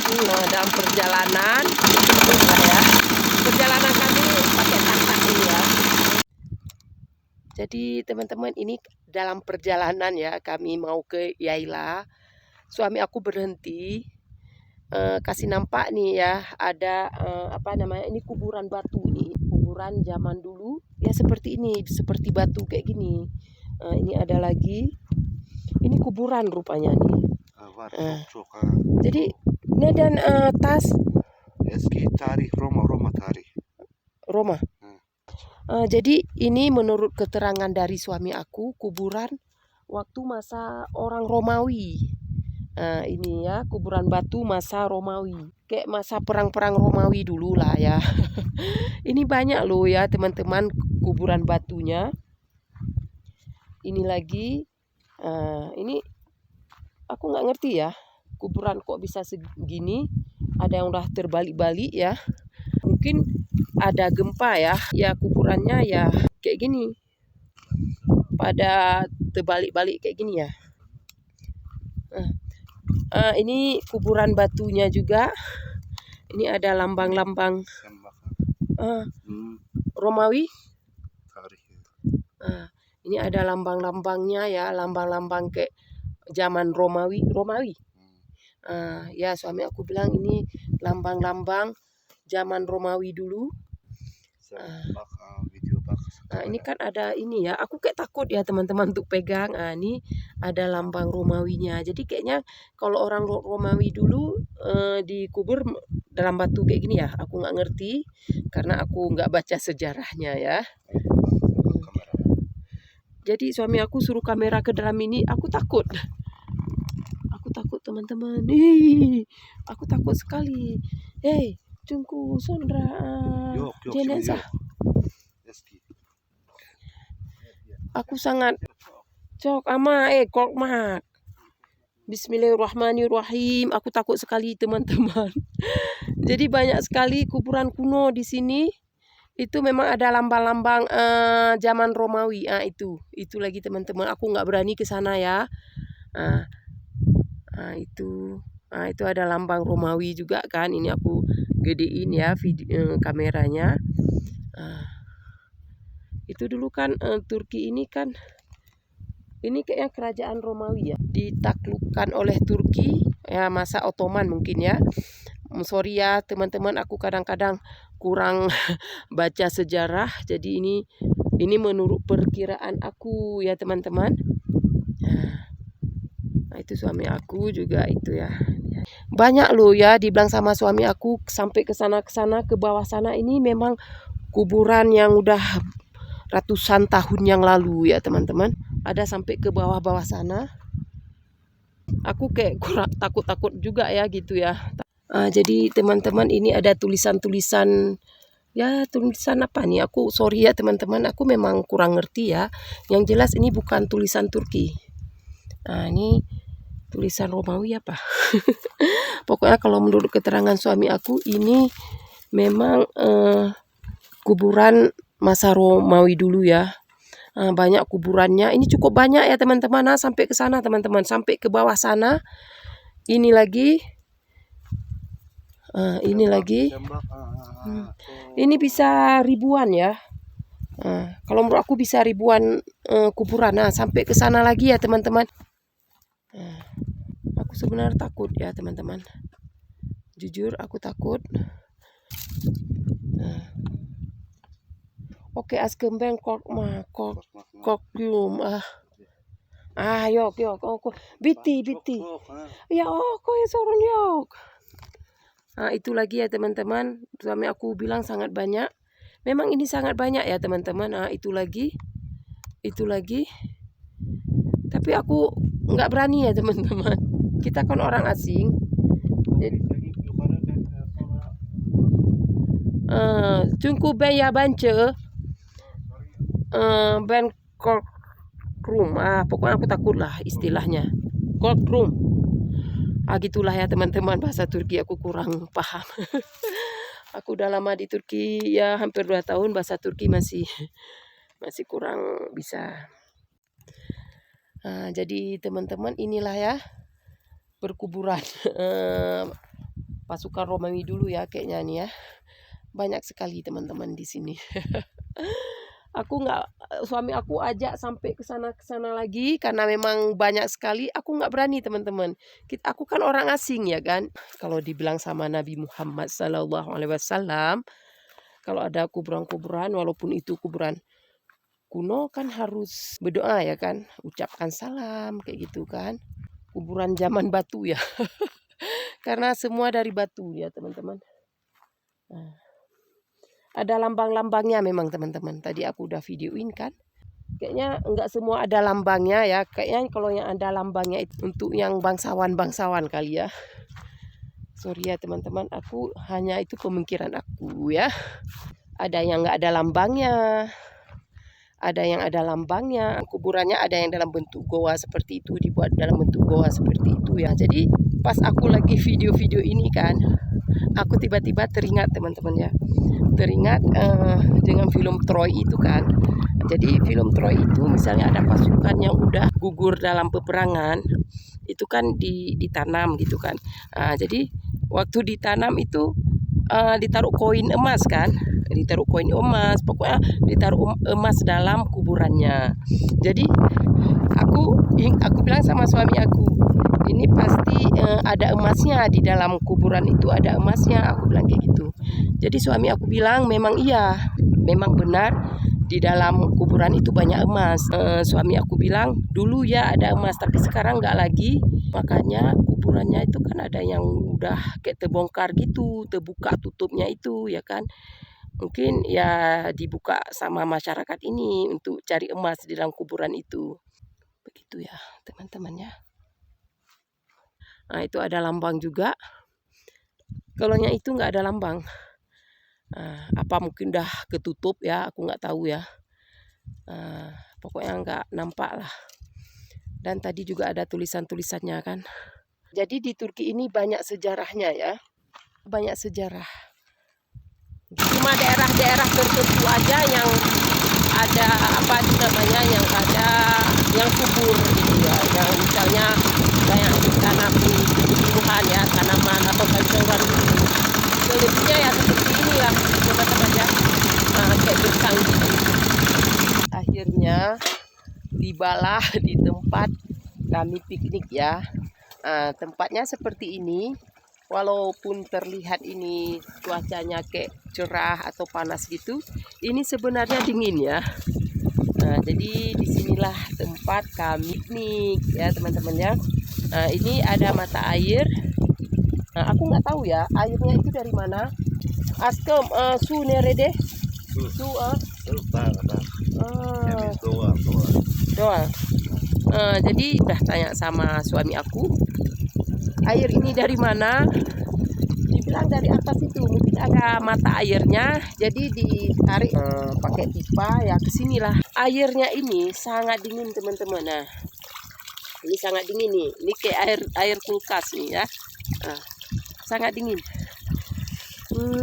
Dalam perjalanan ya, perjalanan kami pakai tak ini ya. Jadi teman-teman, ini dalam perjalanan ya, kami mau ke Yaila. Suami aku berhenti, kasih nampak nih ya, ada apa namanya, ini kuburan batu nih, kuburan zaman dulu ya, seperti ini, seperti batu kayak gini. Ini ada lagi, ini kuburan rupanya nih. Jadi ini dan tas eski tarikh Roma tarikh. Roma. Jadi ini menurut keterangan dari suami aku, kuburan waktu masa orang Romawi. Ini ya, kuburan batu masa Romawi, kayak masa perang-perang Romawi dulu lah ya. Ini banyak loh ya teman-teman kuburan batunya. Ini lagi, ini aku nggak ngerti ya, kuburan kok bisa segini, ada yang udah terbalik-balik ya. Mungkin ada gempa ya, ya kuburannya ya kayak gini, pada terbalik-balik kayak gini ya. Ini kuburan batunya juga. Ini ada lambang-lambang Romawi. Ini ada lambang-lambangnya ya, lambang-lambang kayak zaman Romawi. Ya suami aku bilang ini lambang-lambang zaman Romawi dulu. Ini kan ada ini ya, aku kayak takut ya teman-teman untuk pegang. Ini ada lambang Romawinya. Jadi kayaknya kalau orang Romawi dulu dikubur dalam batu kayak gini ya, aku nggak ngerti karena aku nggak baca sejarahnya ya. Jadi suami aku suruh kamera ke dalam ini, aku takut. Aku takut teman-teman. Aku takut sekali. Tunggu Sondra. Jenazah. Aku sangat cok ama kok mak. Bismillahirrahmanirrahim. Aku takut sekali teman-teman. Jadi banyak sekali kuburan kuno di sini. Itu memang ada lambang-lambang zaman Romawi. Itu lagi teman-teman. Aku nggak berani ke sana ya. Itu ada lambang Romawi juga kan. Ini aku gedein ya video kameranya. Itu dulu kan Turki ini kan, ini kayaknya kerajaan Romawi ya, ditaklukkan oleh Turki ya, masa Ottoman mungkin ya. Sorry ya teman-teman, aku kadang-kadang kurang baca sejarah. Jadi ini menurut perkiraan aku ya teman-teman. Itu suami aku juga itu ya. Banyak loh ya dibilang sama suami aku, sampai ke sana ke bawah sana ini memang kuburan yang udah ratusan tahun yang lalu ya teman-teman. Ada sampai ke bawah-bawah sana. Aku kayak kurang takut-takut juga ya gitu ya. Jadi teman-teman, ini ada tulisan-tulisan ya, tulisan apa nih? Aku sorry ya teman-teman, aku memang kurang ngerti ya. Yang jelas ini bukan tulisan Turki. Ini tulisan Romawi apa? Pokoknya kalau menurut keterangan suami aku, ini memang kuburan masa Romawi dulu ya. Banyak kuburannya. Ini cukup banyak ya teman-teman. Sampai ke sana teman-teman, sampai ke bawah sana. Ini lagi. Ini lagi. Ini bisa ribuan ya. Kalau menurut aku bisa ribuan kuburan. Sampai ke sana lagi ya teman-teman. Aku sebenarnya takut ya teman-teman. Jujur aku takut. Oke, askembeng kok yum yok biti ya kok ya sorun yok. Itu lagi ya teman-teman, suami aku bilang sangat banyak. Memang ini sangat banyak ya teman-teman. Itu lagi tapi aku nggak berani ya teman-teman, kita kan orang asing. Jadi Cungku ben ya bance ben courtroom. Pokoknya aku takut lah istilahnya courtroom. Gitulah ya teman-teman, bahasa Turki aku kurang paham. Aku udah lama di Turki ya, hampir 2 tahun, bahasa Turki masih kurang bisa. Jadi teman-teman, inilah ya perkuburan pasukan Romawi dulu ya kayaknya nih ya. Banyak sekali teman-teman di sini. Suami aku ajak sampai ke sana lagi karena memang banyak sekali. Aku nggak berani teman-teman. Aku kan orang asing ya kan. Kalau dibilang sama Nabi Muhammad SAW, kalau ada kuburan-kuburan, walaupun itu kuburan kuno kan harus berdoa ya kan, ucapkan salam kayak gitu kan. Kuburan zaman batu ya. Karena semua dari batu ya teman-teman. Nah, ada lambang-lambangnya memang teman-teman. Tadi aku udah videoin kan. Kayaknya enggak semua ada lambangnya ya. Kayaknya kalau yang ada lambangnya itu untuk yang bangsawan-bangsawan kali ya. Sorry ya teman-teman, aku hanya itu pemikiran aku ya. Ada yang enggak ada lambangnya. Ada yang ada lambangnya. Kuburannya ada yang dalam bentuk goa seperti itu, dibuat dalam bentuk goa seperti itu ya. Jadi pas aku lagi video-video ini kan, aku tiba-tiba teringat teman-teman ya. Teringat dengan film Troy itu kan. Jadi film Troy itu misalnya ada pasukan yang udah gugur dalam peperangan, itu kan ditanam gitu kan. Jadi waktu ditanam itu ditaruh koin emas kan. Ditaruh koin emas, pokoknya ditaruh emas dalam kuburannya. Jadi aku bilang sama suami aku, ini pasti ada emasnya di dalam kuburan itu, ada emasnya, aku bilang kayak gitu. Jadi suami aku bilang memang iya, memang benar di dalam kuburan itu banyak emas. Suami aku bilang dulu ya ada emas, tapi sekarang nggak lagi. Makanya kuburannya itu kan ada yang udah kayak terbongkar gitu, terbuka tutupnya itu ya kan. Mungkin ya dibuka sama masyarakat ini untuk cari emas di dalam kuburan itu. Begitu ya teman-teman ya. Nah itu ada lambang juga. Kalau yang itu nggak ada lambang. Apa mungkin udah ketutup ya, aku nggak tahu ya. Pokoknya nggak nampak lah. Dan tadi juga ada tulisan-tulisannya kan. Jadi di Turki ini banyak sejarahnya ya. Banyak sejarah. Cuma daerah-daerah tertentu aja yang ada apa namanya, yang ada yang subur gitu ya, yang misalnya banyak ditanam di tumbuhan ya, tanaman atau sayuran gitu. Selebihnya ya seperti inilah teman-teman ya, kayak bersang gitu. Akhirnya tibalah di tempat kami piknik ya. Tempatnya seperti ini. Walaupun terlihat ini cuacanya kayak cerah atau panas gitu, ini sebenarnya dingin ya. Jadi disinilah tempat kami piknik ya teman-teman ya. Ini ada mata air. Aku nggak tahu ya airnya itu dari mana. Askem su nerede. Su doa. Jadi udah tanya sama suami aku, air ini dari mana? Dibilang dari atas itu, mungkin ada mata airnya, jadi ditarik pakai pipa ya ke sinilah. Airnya ini sangat dingin teman-teman. Nah, ini sangat dingin nih. Ini kayak air kulkas nih ya. Sangat dingin.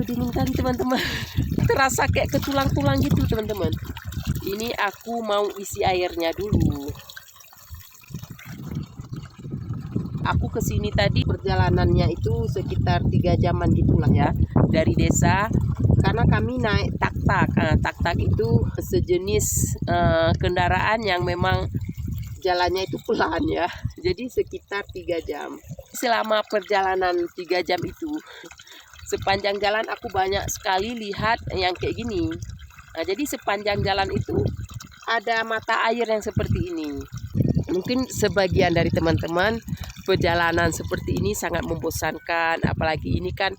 Dingin kan teman-teman. Terasa kayak ke tulang-tulang gitu teman-teman. Ini aku mau isi airnya dulu. Aku kesini tadi perjalanannya itu sekitar 3 jaman gitulah ya dari desa, karena kami naik tak-tak. Tak-tak itu sejenis kendaraan yang memang jalannya itu pelan ya, jadi sekitar 3 jam. Selama perjalanan 3 jam itu, sepanjang jalan aku banyak sekali lihat yang kayak gini. Jadi sepanjang jalan itu ada mata air yang seperti ini. Mungkin sebagian dari teman-teman perjalanan seperti ini sangat membosankan, apalagi ini kan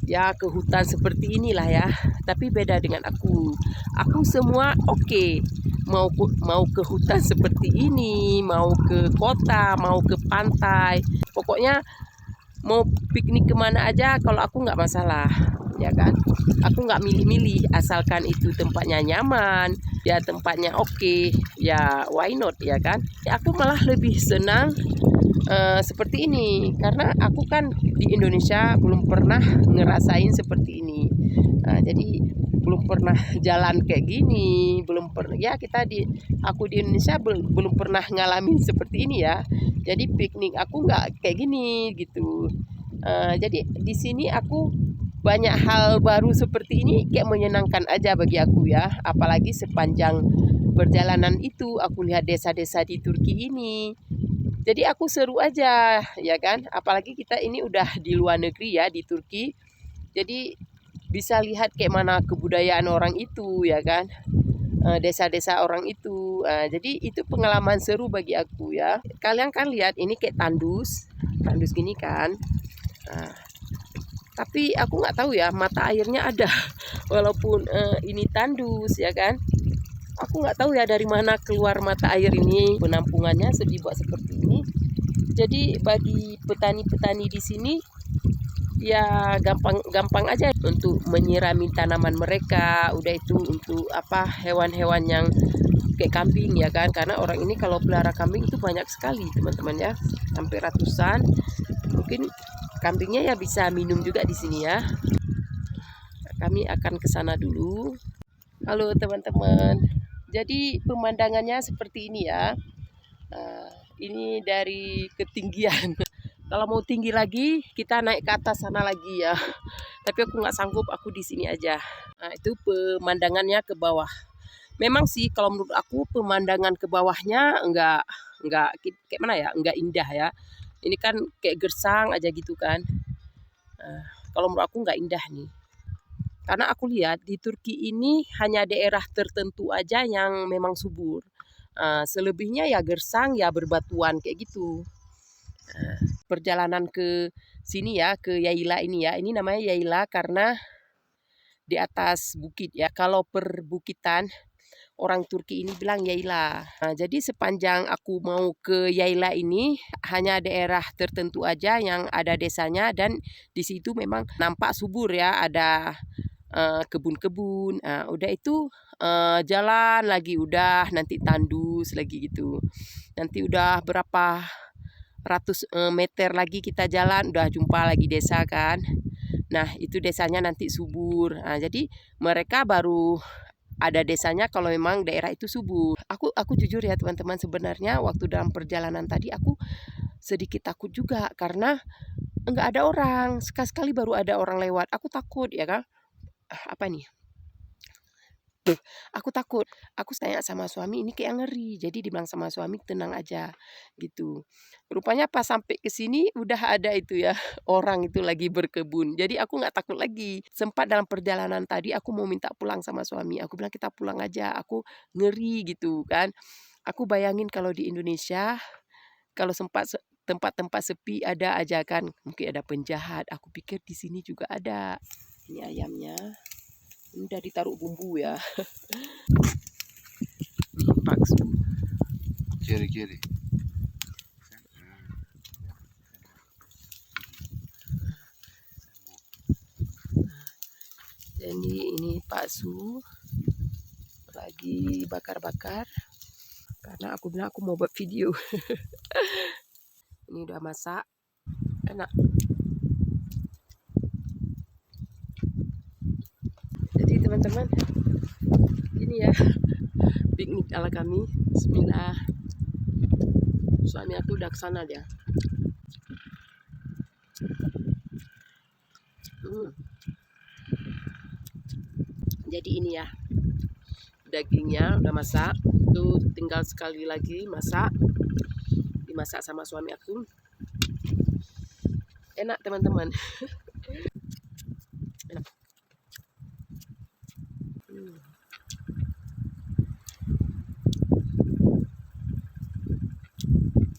ya ke hutan seperti inilah ya. Tapi beda dengan aku semua oke. Mau ke hutan seperti ini, mau ke kota, mau ke pantai, pokoknya mau piknik kemana aja kalau aku nggak masalah ya kan. Aku nggak milih-milih, asalkan itu tempatnya nyaman ya, tempatnya oke ya, why not ya kan. Aku malah lebih senang seperti ini, karena aku kan di Indonesia belum pernah ngerasain seperti ini. Jadi belum pernah jalan kayak gini, belum pernah ya, aku di Indonesia belum pernah ngalamin seperti ini ya. Jadi piknik aku nggak kayak gini gitu. Jadi di sini aku banyak hal baru seperti ini kayak menyenangkan aja bagi aku ya. Apalagi sepanjang perjalanan itu aku lihat desa-desa di Turki ini. Jadi aku seru aja ya kan. Apalagi kita ini udah di luar negeri ya di Turki. Jadi bisa lihat kayak mana kebudayaan orang itu ya kan. Desa-desa orang itu. Jadi itu pengalaman seru bagi aku ya. Kalian kan lihat ini kayak tandus gini kan. Nah, tapi aku nggak tahu ya mata airnya ada walaupun ini tandus ya kan. Aku nggak tahu ya dari mana keluar mata air ini, penampungannya dibuat seperti ini. Jadi bagi petani-petani di sini ya gampang aja untuk menyirami tanaman mereka. Udah itu untuk apa hewan-hewan yang kayak kambing ya kan, karena orang ini kalau pelihara kambing itu banyak sekali teman-teman ya, hampir ratusan. Mungkin kambingnya ya bisa minum juga di sini ya. Kami akan ke sana dulu. Halo teman-teman. Jadi pemandangannya seperti ini ya. Ini dari ketinggian. Kalau mau tinggi lagi, kita naik ke atas sana lagi ya. Tapi aku nggak sanggup, aku di sini aja. Nah, itu pemandangannya ke bawah. Memang sih kalau menurut aku pemandangan ke bawahnya enggak kayak mana ya, enggak indah ya. Ini kan kayak gersang aja gitu kan. Kalau menurut aku enggak indah nih. Karena aku lihat di Turki ini hanya daerah tertentu aja yang memang subur. Selebihnya ya gersang ya berbatuan kayak gitu. Perjalanan ke sini ya, ke Yayla ini ya. Ini namanya Yayla karena di atas bukit ya. Kalau perbukitan orang Turki ini bilang Yayla. Jadi sepanjang aku mau ke Yayla ini hanya daerah tertentu aja yang ada desanya, dan di situ memang nampak subur ya, ada kebun-kebun. Udah itu jalan lagi, udah nanti tandus lagi gitu. Nanti udah berapa ratus meter lagi kita jalan udah jumpa lagi desa kan. Nah itu desanya nanti subur. Jadi mereka baru ada desanya kalau memang daerah itu subur. Aku jujur ya teman-teman, sebenarnya waktu dalam perjalanan tadi aku sedikit takut juga karena enggak ada orang. Sekali-sekali baru ada orang lewat. Aku takut ya kan. Apa nih? Aku takut. Aku tanya sama suami, ini kayak ngeri. Jadi dibilang sama suami tenang aja gitu. Rupanya pas sampai ke sini udah ada itu ya, orang itu lagi berkebun. Jadi aku nggak takut lagi. Sempat dalam perjalanan tadi aku mau minta pulang sama suami. Aku bilang kita pulang aja. Aku ngeri gitu kan. Aku bayangin kalau di Indonesia kalau tempat-tempat sepi ada aja kan, mungkin ada penjahat. Aku pikir di sini juga ada. Ini ayamnya. Ini udah ditaruh bumbu ya. Bakso. Kiri-kiri. Jadi ini bakso lagi bakar-bakar karena aku bilang aku mau buat video. Ini udah masak, enak. Jadi teman-teman, ini ya piknik ala kami. Bismillah. Suami aku udah kesana dia. Jadi ini ya dagingnya udah masak, tuh tinggal sekali lagi masak, dimasak sama suami aku. Enak teman-teman. Enak.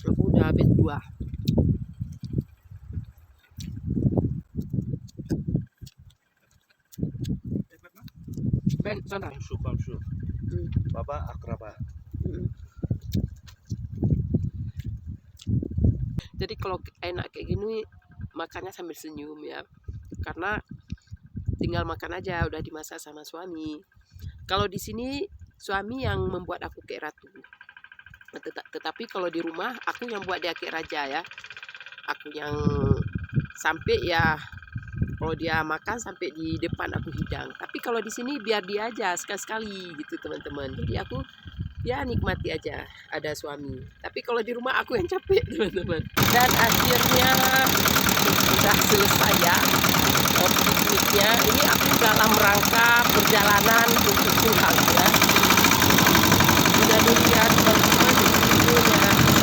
Aku udah habis 2. Ben, sana. Komşu. Baba akraba. Jadi kalau enak kayak gini makannya sambil senyum ya, karena tinggal makan aja udah dimasak sama suami. Kalau di sini suami yang membuat aku kayak ratu, tetapi kalau di rumah aku yang buat dia kayak raja ya. Aku yang sampai ya kalau dia makan sampai di depan aku hidang. Tapi kalau di sini biar dia aja sekali-sekali gitu teman-teman. Jadi aku Ya nikmati aja ada suami. Tapi kalau di rumah aku yang capek teman-teman. Dan akhirnya sudah selesai ya pikniknya. Ini aku dalam rangka perjalanan untuk pulang ya. Sudah dulu ya teman-teman videonya.